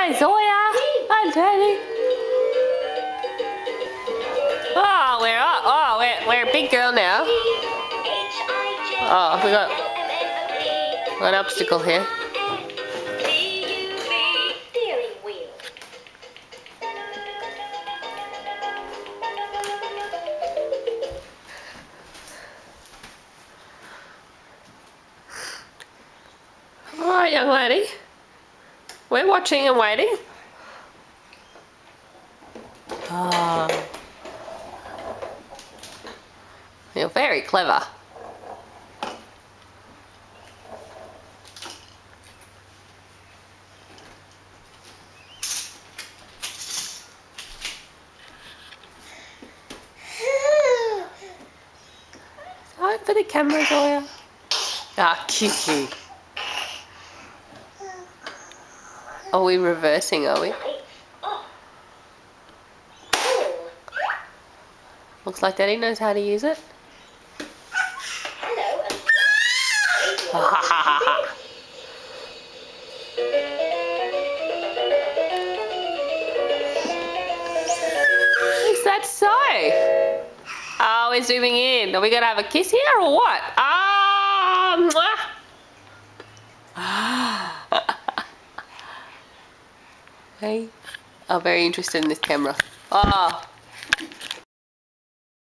Hi, Zoya. Hi, Daddy. We're a big girl now. Oh, we got an obstacle here. Alright, young lady. We're watching and waiting. Oh. You're very clever. Right for the camera, Zoya. Ah, Kiki. Are we reversing, are we? Looks like Daddy knows how to use it. Is that so? Oh, we're zooming in. Are we going to have a kiss here or what? Hey, I'm very interested in this camera. Oh.